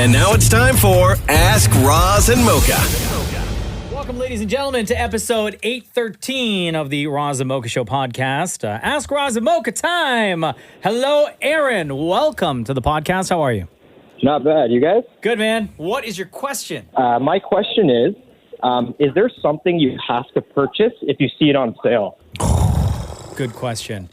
And now it's time for Ask Roz and Mocha. Welcome, ladies and gentlemen, to episode 813 of the Roz and Mocha Show podcast. Ask Roz and Mocha time. Hello, Aaron. Welcome to the podcast. How are you? Not bad. You guys? Good, man. What is your question? My question is there something you have to purchase if you see it on sale? Good question.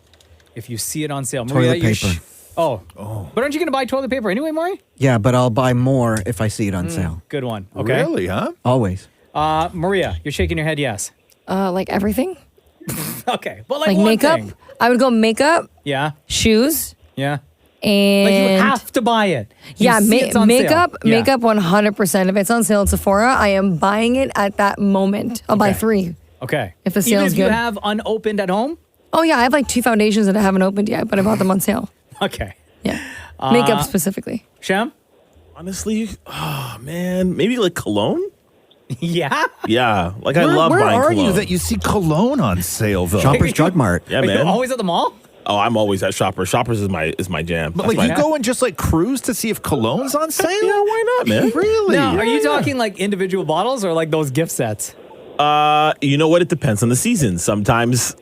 If you see it on sale. Toilet Maria, paper. But aren't you going to buy toilet paper anyway, Maury? Yeah, but I'll buy more if I see it on sale. Good one. Okay. Really, huh? Always. Maria, you're shaking your head yes. Like everything? Okay. But Like one makeup? thing. I would go makeup, Yeah. shoes, Yeah. and Like you have to buy it. You yeah, see it's on sale. makeup, Yeah. makeup 100%. If it's on sale at Sephora, I am buying it at that moment. I'll buy Okay. 3. Okay. If the Even sale's if you good. have unopened at home? Oh yeah, I have like 2 foundations that I haven't opened yet, but I bought them on sale. Okay. Yeah, makeup specifically. Shem? Honestly, oh man, maybe like cologne. Yeah. Yeah, like I love Where buying are cologne. you that you see cologne on sale though? Shoppers Drug Mart. Yeah, Are you man. always at the mall? Oh, I'm always at Shoppers. Shoppers is my jam. But That's like my- you go and just like cruise to see if cologne's on sale? Yeah, why not, man? Really? Now, are you talking like individual bottles or like those gift sets? You know what? It depends on the season. Sometimes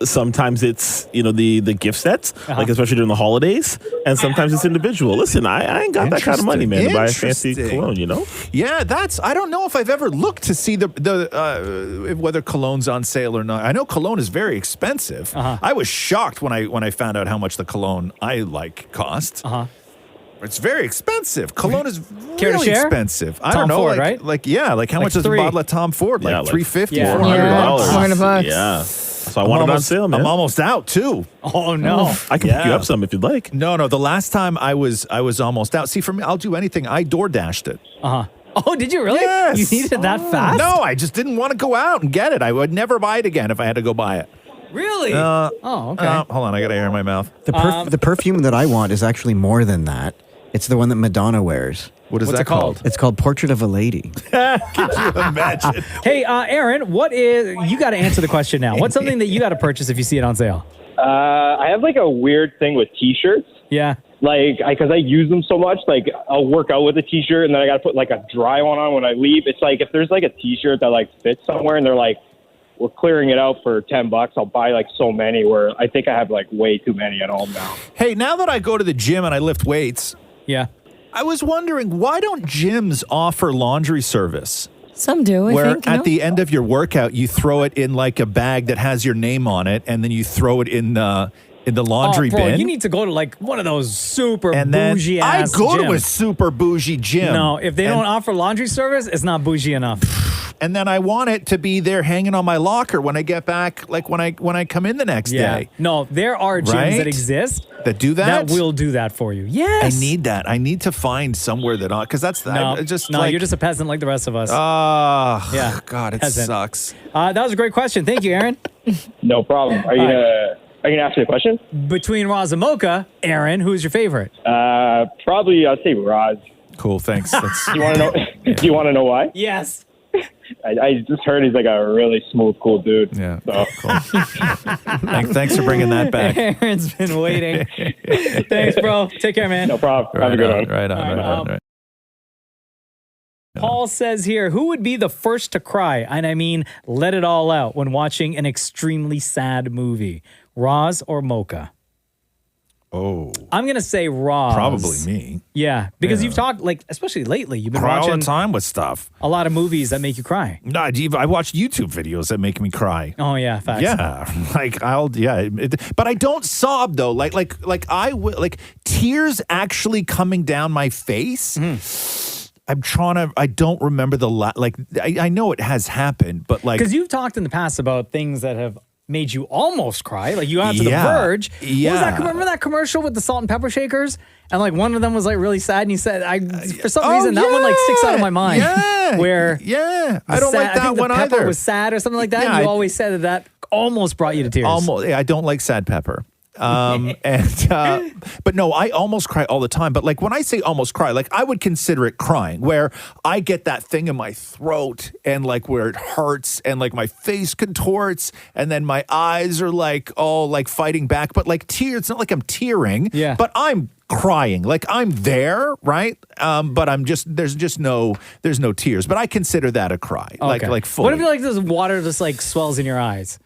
it's the gift sets, like especially during the holidays, and sometimes it's individual. Listen, I ain't got that kind of money, man, to buy a fancy Interesting. cologne. You know? Yeah, I don't know if I've ever looked to see the whether cologne's on sale or not. I know cologne is very expensive. I was shocked when I found out how much the cologne I like cost. It's very expensive. Cologne is Care to really share? expensive. I Tom don't know, Ford, like, right? like how much is a 3. bottle of Tom Ford? Like Yeah, like- $350, Yeah. $400. Yeah, $400. Yeah. So I want it on sale, man. I'm almost out too. Oh, no. I can pick you Yeah. up some if you'd like. No. The last time I was almost out. See, for me, I'll do anything. I door dashed it. Oh, did you really? Yes. You needed it that fast? No, I just didn't want to go out and get it. I would never buy it again if I had to go buy it. Really? Oh, okay. Hold on, I got air in my mouth. The perfume that I want is actually more than that. It's the one that Madonna wears. What is What's that it called? called? It's called Portrait of a Lady. Imagine. Hey, Aaron, you got to answer the question now. What's something that you got to purchase if you see it on sale? I have like a weird thing with T-shirts. Yeah. Like, because I use them so much, like I'll work out with a T-shirt and then I got to put like a dry one on when I leave. It's like if there's like a T-shirt that like fits somewhere and they're like, we're clearing it out for $10, I'll buy like so many where I think I have like way too many at home now. Hey, now that I go to the gym and I lift weights, Yeah. I was wondering, why don't gyms offer laundry service? Some do, I Where think. at the end of your workout, you throw it in like a bag that has your name on it, and then you throw it in the laundry bro, bin. you need to go to like one of those super and then bougie I ass go to a gyms. super bougie gym. No, if they and, don't offer laundry service, it's not bougie enough. and then I want it to be there hanging on my locker when I get back, like when I come in the next day. No, there are gyms Right? that exist That do that that. will do that for you. Yes. I need that. I need to find somewhere that because that's No, like, you're just a peasant like the rest of us. Oh, Yeah, God, it peasant. sucks. That was a great question. Thank you, Aaron. No problem. Are you gonna ask me a question? Between Roz and Mocha, Aaron, who's your favorite? Probably I'd say Roz. Cool, thanks. That's, Do you want to know? Do you want to know why? Yes. I just heard he's like a really smooth, cool dude. yeah, So. cool. Thanks for bringing that back. Aaron's been waiting. Thanks, bro. Take care, man. No problem. Have a good one. Right on. Paul says here, who would be the first to cry? And I mean, let it all out when watching an extremely sad movie. Roz or Mocha? Oh, I'm going to say Roz. probably me. Yeah, because Yeah. you've talked, like, especially lately, you've been Cry all watching the time with stuff. a lot of movies that make you cry. No, I watch YouTube videos that make me cry. Oh, yeah, facts. Yeah, but I don't sob though. Like tears actually coming down my face. I don't remember I know it has happened, but like Because you've talked in the past about things that have made you almost cry. Like you got to Yeah. the verge. What was that? Yeah. Remember that commercial with the salt and pepper shakers? And like one of them was like really sad. And you said, for some Oh, reason, that one like sticks out of my mind. Yeah, Where yeah, the I don't sad- like that I think one the pepper either. was sad or something like that. Yeah, and you I- always said that almost brought you to tears. Almost, I don't like sad pepper. But no, I almost cry all the time. But like when I say almost cry, like I would consider it crying, where I get that thing in my throat and like where it hurts and like my face contorts and then my eyes are like all like fighting back. But like tears, it's not like I'm tearing. Yeah. But I'm crying. Like I'm there, right? But there's no tears. But I consider that a cry. Like fully. What if like this water just like swells in your eyes?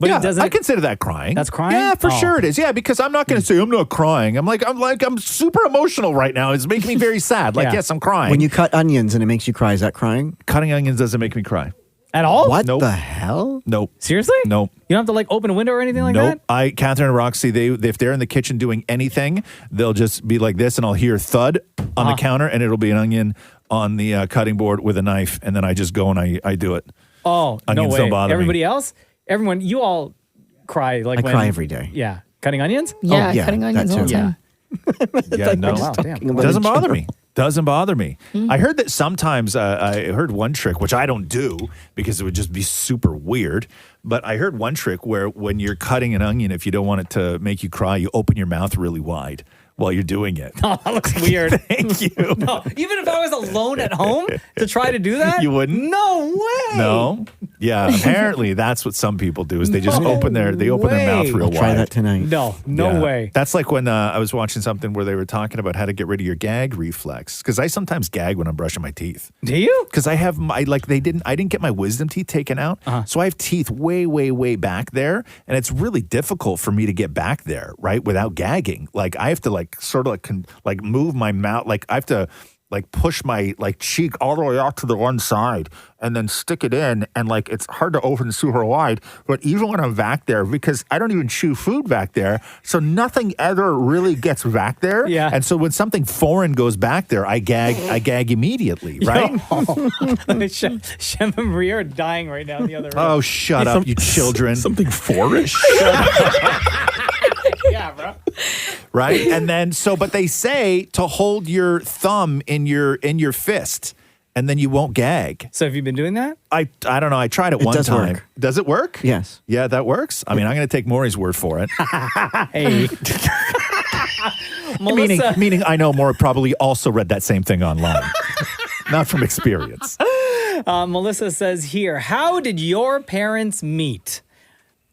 But yeah, it doesn't. I consider that crying. That's crying? Yeah, for Oh. sure it is. Yeah, because I'm not going to say I'm not crying. I'm super emotional right now. It's making me very sad. Like, Yeah. yes, I'm crying. When you cut onions and it makes you cry, is that crying? Cutting onions doesn't make me cry. At all? What Nope. the hell? Nope. Seriously? Nope. You don't have to like open a window or anything like Nope. that? Catherine and Roxy, if they're in the kitchen doing anything, they'll just be like this, and I'll hear thud on the counter, and it'll be an onion on the cutting board with a knife, and then I just go and I do it. Oh, Onions no way. don't bother me. Everybody else? Everyone, you all cry like I when, cry every day. Yeah. Cutting onions? Yeah, yeah, cutting onions that all the too. time. Yeah, no. Wow, damn. Doesn't bother me. Doesn't bother me. I heard that sometimes I heard one trick, which I don't do because it would just be super weird. But I heard one trick where when you're cutting an onion, if you don't want it to make you cry, you open your mouth really wide while you're doing it. Oh, that looks weird. Thank you. No, even if I was alone at home to try to do that, You wouldn't? No way. No? Yeah, apparently that's what some people do is they just No open their mouth way. real I'll wide. try that tonight. No Yeah. way. That's like when I was watching something where they were talking about how to get rid of your gag reflex. Because I sometimes gag when I'm brushing my teeth. Do you? Because I have I didn't get my wisdom teeth taken out, so I have teeth way, way, way back there, and it's really difficult for me to get back there, right, without gagging. Like I have to move my mouth, like I have to like push my like cheek all the way out to the one side and then stick it in, and like it's hard to open super wide. But even when I'm back there, because I don't even chew food back there, so nothing ever really gets back there. Yeah. And so when something foreign goes back there, I gag immediately, right? Shem and Maria are dying right now in the other room. Oh, shut up, you children. Something foreign. Yeah, bro. Right? And then but they say to hold your thumb in your fist, and then you won't gag. So have you been doing that? I don't know. I tried it one does time. work. Does it work? Yes. Yeah, that works. I mean, I'm going to take Maury's word for it. Hey. Melissa. meaning I know Maury probably also read that same thing online. Not from experience. Melissa says here, how did your parents meet?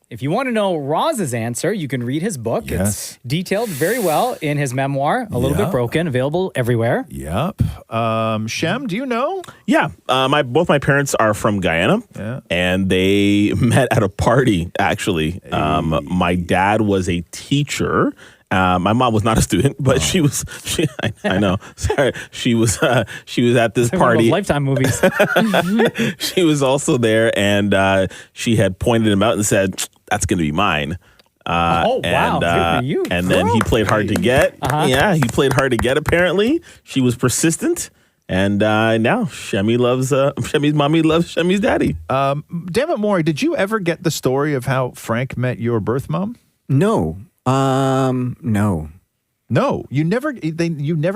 If you want to know Roz's answer, you can read his book. Yes. It's detailed very well in his memoir, A Little Bit Broken, available everywhere. Yep. Shem, do you know? Yeah, both my parents are from Guyana, Yeah. and they met at a party. Actually, my dad was a teacher. My mom was not a student, but she was. I know. Sorry, she was. She was at this One of those party. Lifetime movies. She was also there, and she had pointed him out and said, "That's going to be mine." Oh, wow. Good for you. And then he played hard to get. Uh-huh. Yeah, he played hard to get. Apparently, she was persistent, and now Shemmy's mommy loves Shemmy's daddy. Damn it, Maury, did you ever get the story of how Frank met your birth mom? No. No. No, you never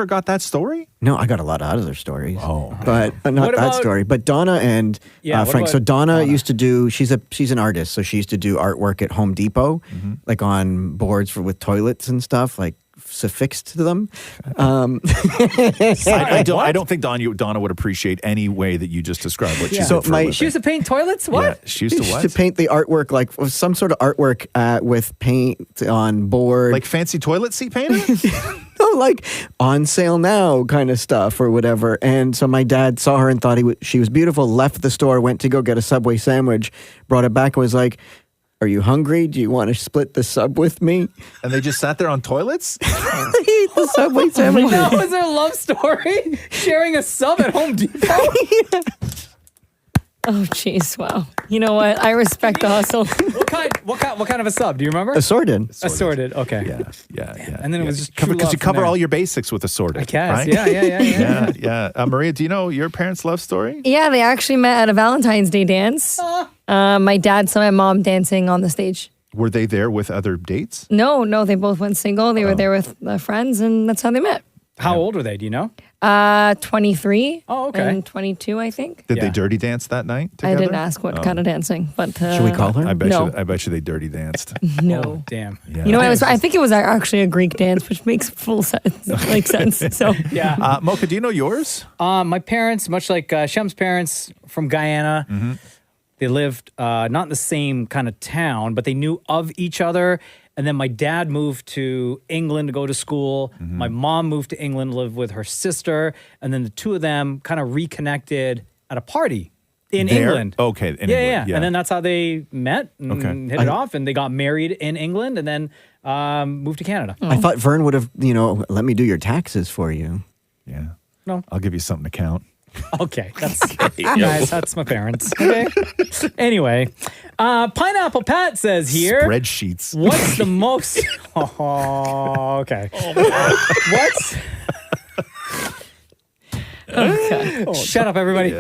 got that story? No, I got a lot of other stories. Oh. But not What that about- story. But Donna and Yeah, what Frank. So about Donna Donna? used to do, she's an artist. So she used to do artwork at Home Depot, like on boards with toilets and stuff, like affixed to them. I don't think Donna would appreciate any way that you just described what she Yeah. did So for a my- living. She used to paint toilets? What? Yeah, she used to She what? used to paint the artwork, like some sort of artwork with paint on board. Like fancy toilet seat painting? like on sale now kind of stuff or whatever. And so my dad saw her and thought she was beautiful, left the store, went to go get a Subway sandwich, brought it back and was like, "Are you hungry? Do you want to split the sub with me?" And they just sat there on toilets? They ate the Subway sandwich. That was their love story? Sharing a sub at Home Depot? Oh, jeez. Wow. You know what? I respect the hustle. What kind of a sub? Do you remember? Assorted. Assorted. Okay. Yeah. And then it was just true because love you from cover there. all your basics with assorted. I guess. right? Yeah. Maria, do you know your parents' love story? Yeah, they actually met at a Valentine's Day dance. My dad saw my mom dancing on the stage. Were they there with other dates? No, they both went single. They were there with friends, and that's how they met. How old were they? Do you know? 23. Oh, okay. And 22, I think. Did Yeah. they dirty dance that night I together? didn't ask what kind of dancing, but Should we call her? I bet No. you they dirty danced. no. Oh, damn. Yeah. You know, I think it was actually a Greek dance, which makes full sense. So Yeah. Mocha, do you know yours? My parents, much like Shem's parents from Guyana, they lived not in the same kind of town, but they knew of each other. And then my dad moved to England to go to school. My mom moved to England to live with her sister. And then the two of them kind of reconnected at a party in There? England. Okay, in yeah, England, yeah. And then that's how they met and hit it off. And they got married in England and then moved to Canada. I thought Vern would have, let me do your taxes for you. Yeah. No. I'll give you something to count. Okay, that's guys. That's my parents. Okay. Anyway, Pineapple Pat says here. Spreadsheets. What's the most? Oh, okay. What's? Shut up, everybody.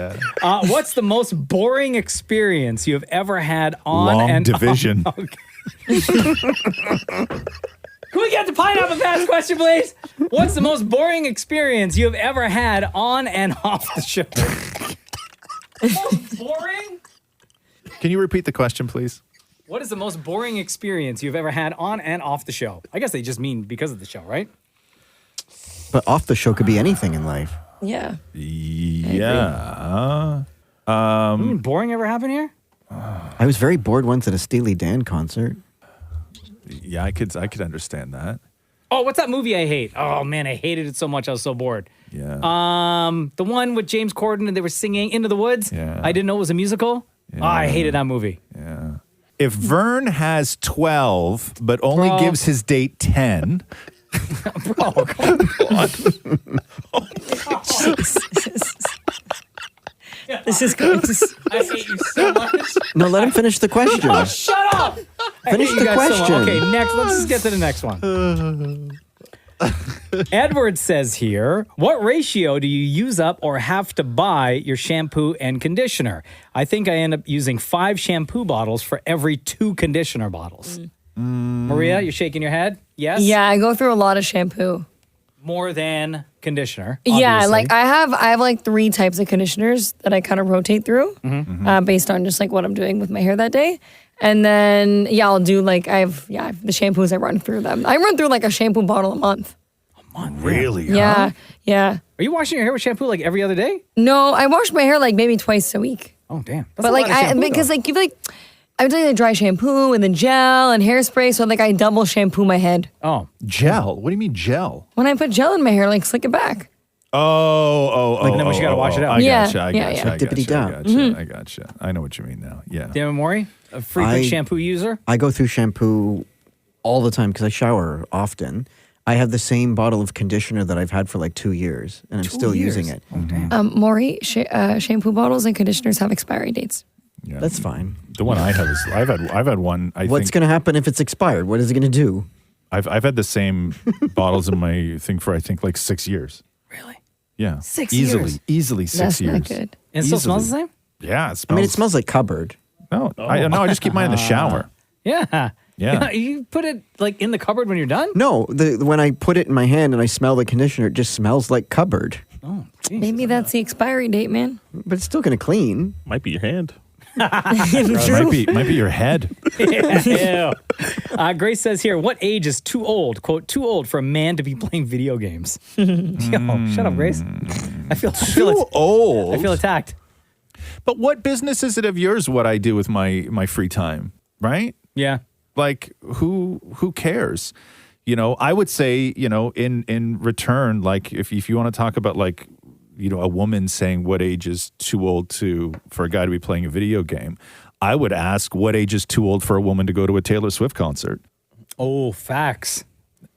What's the most boring experience you have ever had on Long and division. Can we get the Pineapple Pat's question, please? What's the most boring experience you have ever had on and off the show? Most boring? Can you repeat the question, please? What is the most boring experience you've ever had on and off the show? I guess they just mean because of the show, right? But off the show could be anything in life. Yeah. Yeah. Boring ever happen here? I was very bored once at a Steely Dan concert. Yeah, I could understand that. Oh, what's that movie I hate? Oh man, I hated it so much. I was so bored. Yeah. The one with James Corden and they were singing Into the Woods. Yeah. I didn't know it was a musical. Oh, I hated that movie. Yeah. If Vern has 12 but only Bro. gives his date 10, Bro, come on. This is good. I hate you so much. No, let him finish the question. Oh, shut up. I Finish hate the you guys so much. question. Okay, next. Let's just get to the next one. Edward says here, what ratio do you use up or have to buy your shampoo and conditioner? I think I end up using 5 shampoo bottles for every 2 conditioner bottles. Maria, you're shaking your head? Yes? Yeah, I go through a lot of shampoo. More than conditioner. Yeah, obviously. like I have like 3 types of conditioners that I kind of rotate through based on just like what I'm doing with my hair that day. And then, I'll do like, I have the shampoos, I run through them. I run through like a shampoo bottle a month. really? Yeah, yeah. Are you washing your hair with shampoo like every other day? No, I wash my hair like maybe twice a week. Oh, damn. That's But a like, lot of shampoo, because though. like, you like, I would do like dry shampoo and then gel and hairspray. So like, I double shampoo my head. Oh, Gel? What do you mean gel? When I put gel in my hair, like slick it back. Like, then you gotta wash it out. I Yeah, gotcha, I yeah, gotcha, yeah. I gotcha, Dippity-da. I gotcha, I gotcha. I know what you mean now. Yeah. damn it, Maury, a frequent I- shampoo user? I go through shampoo all the time because I shower often. I have the same bottle of conditioner that I've had for like 2 years, and I'm still using it. Oh, damn. Maury, shampoo bottles and conditioners have expiry dates. Yeah. That's fine. The one I have is I've had one. I What's think going to happen if it's expired? What is it going to do? I've had the same bottles in my thing for I think like 6 years. Really? Yeah, 6 easily, years? easily 6 That's years. not good. And it still smells the same? Yeah, it smells. I mean, it smells like cupboard. No, I just keep mine in the shower. Yeah. Yeah. You put it like in the cupboard when you're done? No, when I put it in my hand and I smell the conditioner, it just smells like cupboard. Oh, geez. Maybe that's the expiry date, man. But it's still going to clean. Might be your hand. Might be your head. Ew. Grace says here, what age is too old, quote, too old for a man to be playing video games? Yo, shut up, Grace. I feel old. I feel attacked. But what business is it of yours what I do with my free time, right? Yeah. Like who cares? You know, I would say, you know, in return, like if you want to talk about like, you know, a woman saying what age is too old for a guy to be playing a video game, I would ask what age is too old for a woman to go to a Taylor Swift concert Oh, facts.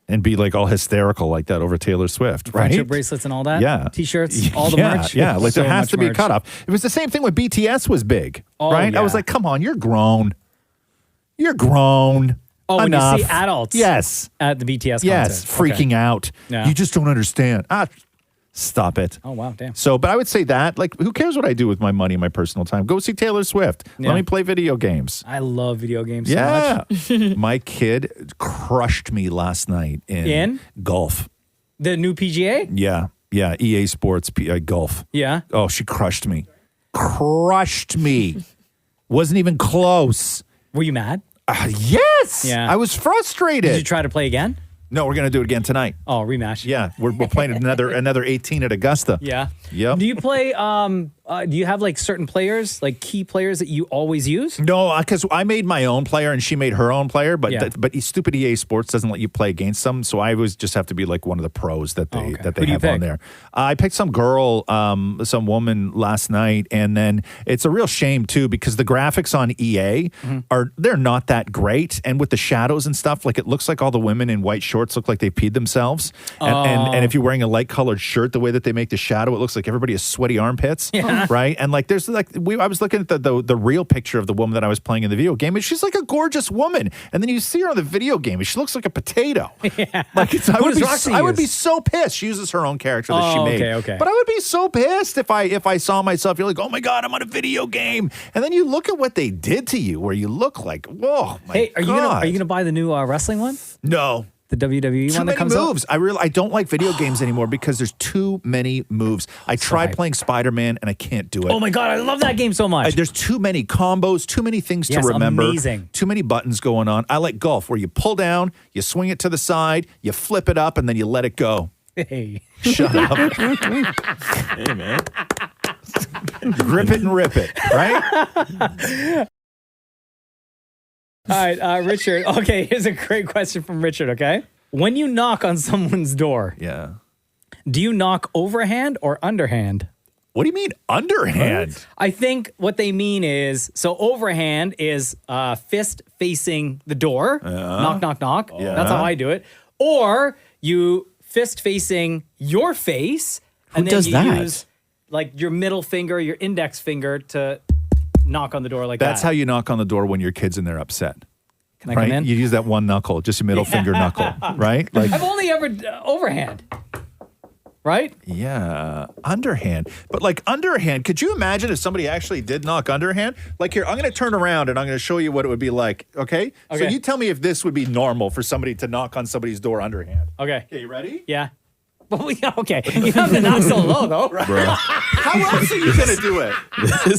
and be like all hysterical like that over Taylor Swift, right? Friendship bracelets and all that. Yeah. T-shirts, all the Yeah, merch. Yeah, like So there has much to be a merch. cutoff. It was the same thing when BTS was big, Oh, right? I was yeah. like, come on, you're grown. You're grown. Oh, when Enough. you see adults Yes. at the BTS Yes, concert. freaking Okay. out. Yeah. You just don't understand. Stop it. Oh, wow, damn. So, but I would say that, like, who cares what I do with my money and my personal time? Go see Taylor Swift. Yeah. Let me play video games. I love video games so Yeah. much. My kid crushed me last night in golf. The new PGA? Yeah. Yeah. EA Sports golf. Yeah. Oh, she crushed me. Crushed me. Wasn't even close. Were you mad? Yes. Yeah. I was frustrated. Did you try to play again? No, we're going to do it again tonight. Oh, rematch. Yeah. We're playing another 18 at Augusta. Yeah. Yep. Do you play do you have like certain players, like key players that you always use? No, because I made my own player and she made her own player, but Yeah. but stupid EA Sports doesn't let you play against them, so I always just have to be like one of the pros that they Who do you have on pick? there. I picked some girl, some woman last night, and then it's a real shame too because the graphics on EA they're not that great, and with the shadows and stuff, like it looks like all the women in white shorts look like they peed themselves, and if you're wearing a light colored shirt, the way that they make the shadow, it looks like everybody has sweaty armpits, right? And like there's like I was looking at the real picture of the woman that I was playing in the video game, and she's like a gorgeous woman, and then you see her on the video game, and she looks like a potato. Like I does Roxy would be use? so pissed. She uses her own character that she made. okay. But I would be so pissed if I saw myself. You're like, oh my god, I'm on a video game, and then you look at what they did to you, where you look like, whoa, my Hey, are God. you gonna buy the new wrestling one? No. The WWE Too one that many comes moves. out? I don't like video games anymore because there's too many moves. I tried hype. playing Spider-Man and I can't do it. Oh my god, I love that game so much. There's too many combos, too many things Yes, to remember. amazing. Too many buttons going on. I like golf where you pull down, you swing it to the side, you flip it up, and then you let it go. Hey. Shut up. Hey, man. Grip it and rip it, right? All right, Richard. Okay, here's a great question from Richard, okay? When you knock on someone's door, Yeah. do you knock overhand or underhand? What do you mean underhand? I think what they mean is, so overhand is fist facing the door. Knock, knock, knock. That's how I do it. Or you fist facing your face. And then does you that? use like your middle finger, your index finger to knock on the door like That's that. how you knock on the door when your kid's in there upset. Can I Right? come in? You use that one knuckle, just your middle finger knuckle, right? Like I've only ever overhand. Right? yeah, underhand. But like underhand, could you imagine if somebody actually did knock underhand? Like here, I'm going to turn around and I'm going to show you what it would be like, okay? So Okay. you tell me if this would be normal for somebody to knock on somebody's door underhand. Okay. Okay, you ready? Yeah. Well, yeah, okay. You have to knock so low, though. How else are you going to do it?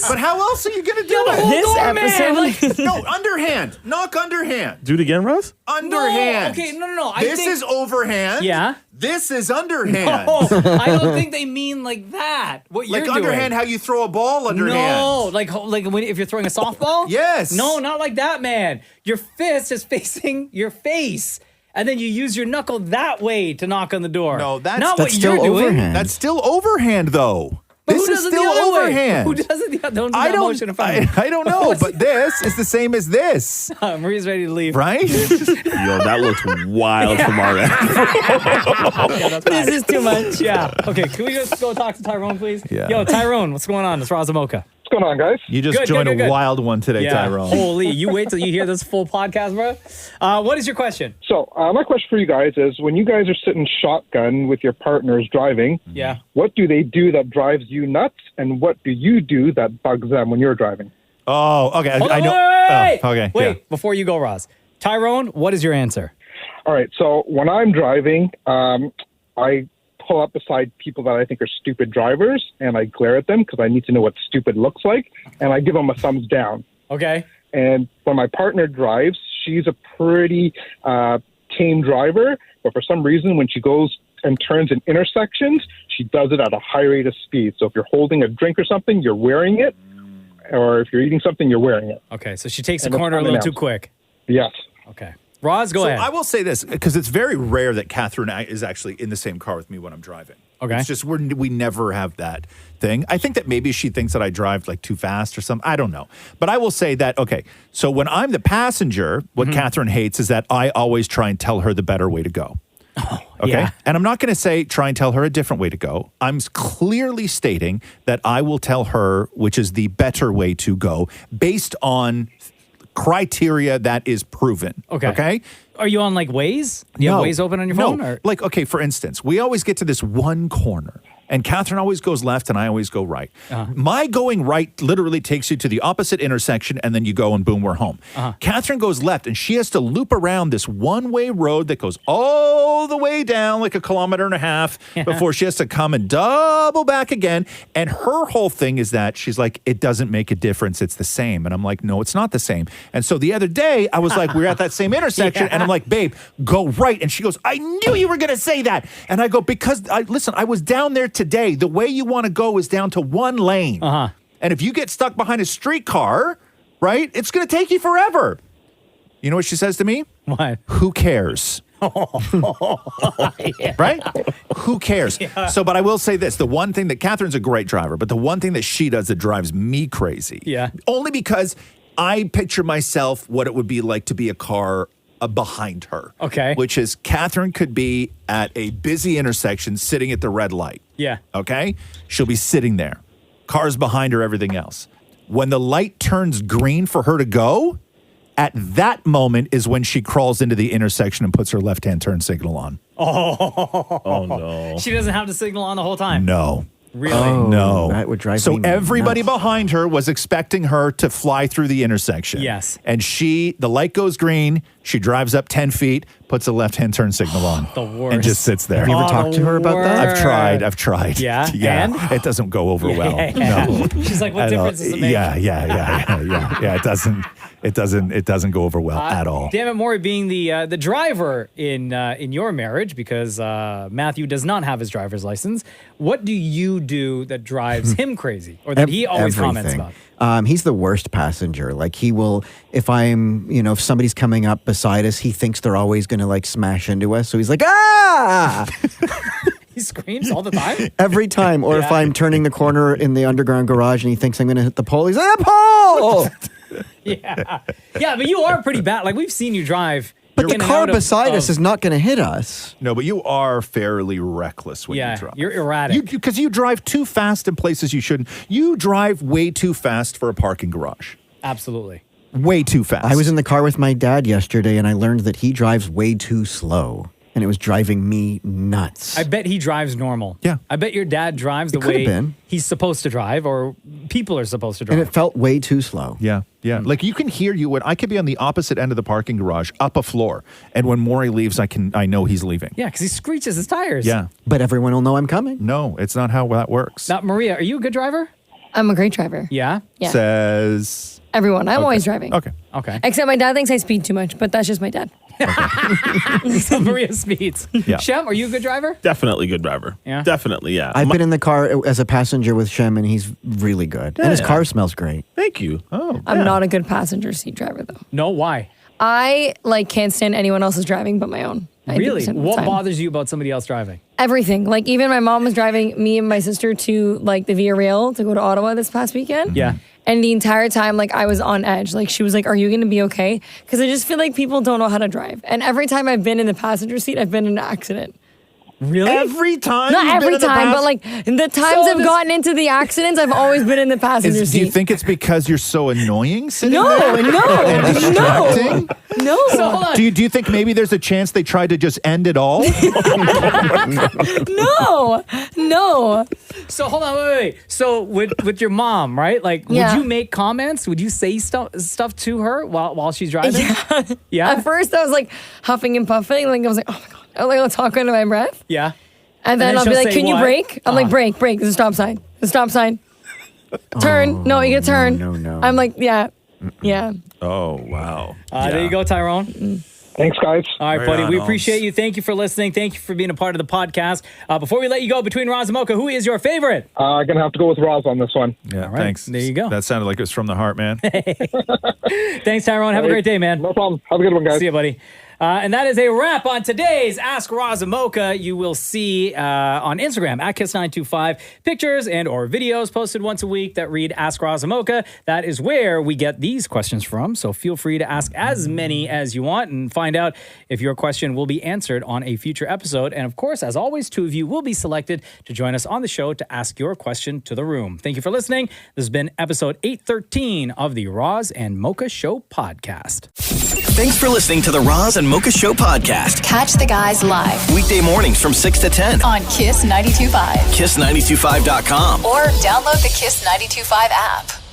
But how else are you going to do it? This door, man, episode, like- No, underhand. Knock underhand. Do it again, Russ? Underhand. okay, no. This is overhand. Yeah. This is underhand. Oh, I don't think they mean like that. What Like you're underhand, doing. how you throw a ball underhand. No, like when if you're throwing a softball. Yes. No, not like that, man. Your fist is facing your face, and then you use your knuckle that way to knock on the door. No, that's- not That's what you're still doing. overhand. That's still overhand, though. But This who is does it still the other way? overhand. Who does it the other? Don't do I that motion in don't. front of me. I don't know, but this is the same as this, Marie's ready to leave. right? Yo, that looks wild from our end. Yeah, that's bad. this is too much. Yeah. Okay. Can we just go talk to Tyrone, please? Yeah. Yo, Tyrone, what's going on? It's Razamoka. What's going on, guys? You just Good, joined good, a good. wild one today, Yeah. Tyrone. Holy! You wait till you hear this full podcast, bro. What is your question? So, my question for you guys is when you guys are sitting shotgun with your partners driving, Yeah. what do they do that drives you nuts, and what do you do that bugs them when you're driving? Oh, okay. Hold I on, know. wait. Oh, okay. Wait, yeah. before you go, Roz. Tyrone, what is your answer? All right, so when I'm driving, I pull up beside people that I think are stupid drivers, and I glare at them because I need to know what stupid looks like, and I give them a thumbs down. Okay. And when my partner drives, she's a pretty tame driver, but for some reason, when she goes and turns in intersections, she does it at a high rate of speed. So if you're holding a drink or something, you're wearing it, or if you're eating something, you're wearing it. Okay. So she takes the And the corner a timing little too out. quick. Yes. Okay. Roz, go So ahead. I will say this because it's very rare that Catherine is actually in the same car with me when I'm driving. Okay. It's just we never have that thing. I think that maybe she thinks that I drive like too fast or something. I don't know. But I will say that, okay, so when I'm the passenger, what Catherine hates is that I always try and tell her the better way to go. Okay. yeah. And I'm not going to say try and tell her a different way to go. I'm clearly stating that I will tell her which is the better way to go based on criteria that is proven. Okay. Okay. Are you on like Waze? Do you have Waze open on your phone? No. Or? Like, okay, for instance, we always get to this one corner. And Catherine always goes left and I always go right. My going right literally takes you to the opposite intersection and then you go and boom, we're home. Catherine goes left and she has to loop around this one-way road that goes all the way down like 1.5 kilometers before she has to come and double back again. And her whole thing is that she's like, it doesn't make a difference. It's the same. And I'm like, no, it's not the same. And so the other day I was like, we're at that same intersection and I'm like, babe, go right. And she goes, I knew you were going to say that. And I go, because I was down there today, the way you want to go is down to one lane. Uh-huh. And if you get stuck behind a streetcar, right, it's going to take you forever. You know what she says to me? What? Who cares? Right? Who cares? Yeah. So, but I will say this. The one thing that Catherine's a great driver, but the one thing that she does that drives me crazy. Yeah. Only because I picture myself what it would be like to be a car behind her. Okay. Which is Catherine could be at a busy intersection sitting at the red light. Yeah. Okay? She'll be sitting there. Cars behind her, everything else. When the light turns green for her to go, at that moment is when she crawls into the intersection and puts her left-hand turn signal on. Oh, no. She doesn't have the signal on the whole time. No. Really? Oh, No. that would drive So me everybody nuts. behind her was expecting her to fly through the intersection. Yes. And the light goes green. She drives up 10 feet, puts a left-hand turn signal on. The worst. And just sits there. Have you ever Oh, talked to her about that? I've tried. Yeah? Yeah. And? It doesn't go over well. Yeah. No. She's like, what At all. difference does it make? Yeah. It doesn't go over well at all. Damn it, Maury being the driver in your marriage, because Matthew does not have his driver's license. What do you do that drives him crazy, or that he always comments Everything. about? He's the worst passenger. Like he will, if somebody's coming up beside us, he thinks they're always going to like smash into us. So he's like, ah! He screams all the time. Every time. Or if Yeah. I'm turning the corner in the underground garage and he thinks I'm going to hit the pole, he's like, pole! Yeah, but you are pretty bad. Like we've seen you drive. But the in and car out of- beside of- us is not going to hit us. No, but you are fairly reckless when Yeah, you drive. you're erratic. Because you drive too fast in places you shouldn't. You drive way too fast for a parking garage. Absolutely. Way too fast. I was in the car with my dad yesterday and I learned that he drives way too slow. And it was driving me nuts. I bet he drives normal. Yeah. I bet your dad drives the It could have way been. he's supposed to drive, or people are supposed to drive. and it felt way too slow. Yeah. Like you can hear you when I could be on the opposite end of the parking garage, up a floor, and when Maury leaves, I know he's leaving. Yeah, because he screeches his tires. Yeah. But everyone will know I'm coming. No, it's not how that works. Now, Maria, are you a good driver? I'm a great driver. Yeah. Yeah. Says Everyone. I'm always driving. okay. Okay. Except my dad thinks I speed too much, but that's just my dad. So Maria speeds. Yeah. Shem, are you a good driver? Definitely good driver. Yeah? Definitely, yeah. I've been in the car as a passenger with Shem and he's really good. And his Yeah. car smells great. Thank you. Oh. I'm not a good passenger seat driver though. No, why? I can't stand anyone else's driving but my own. 90% Really? of the What time. bothers you about somebody else driving? Everything. Like even my mom was driving me and my sister to like the Via Real to go to Ottawa this past weekend. Yeah. And the entire time, like I was on edge. Like she was like, "Are you going to be okay?" Because I just feel like people don't know how to drive. And every time I've been in the passenger seat, I've been in an accident. Really? Every time. Not you've been every in the time, pas- but like the times So I've this- gotten into the accidents, I've always been in the passenger do seat. you think it's because you're so annoying sitting No, there? no, Distracting? no. So hold on. Do you think maybe there's a chance they tried to just end it all? No. So hold on, wait. So with your mom, right? Like, Yeah. would you make comments? Would you say stuff to her while she's driving? Yeah. At first, I was like huffing and puffing. Like I was like, "Oh my god!" I was like, I'll talk under my breath, Yeah. and then then I'll be she'll like, say "Can you what? brake?" I'm like, "Brake, brake." There's a stop sign. There's a stop sign. Turn. No, you get turn. no. I'm like, yeah. Oh, wow. There you go, Tyrone. Thanks, guys. All right, Right buddy. on, We Holmes. appreciate you. Thank you for listening. Thank you for being a part of the podcast. Before we let you go, between Roz and Mocha, who is your favorite? I'm going to have to go with Roz on this one. Yeah, right. thanks. There you go. That sounded like it was from the heart, man. Thanks, Tyrone. Have a great day, man. No problem. Have a good one, guys. See you, buddy. And that is a wrap on today's Ask Roz and Mocha. You will see on Instagram at Kiss925 pictures and or videos posted once a week that read Ask Roz and Mocha. That is where we get these questions from. So feel free to ask as many as you want and find out if your question will be answered on a future episode. And of course, as always, 2 of you will be selected to join us on the show to ask your question to the room. Thank you for listening. This has been episode 813 of the Roz and Mocha Show podcast. Thanks for listening to the Roz and Mocha Show podcast. Catch the guys live Weekday mornings from 6 to 10. on Kiss 92.5 Kiss925.com. or download the Kiss 92.5 app.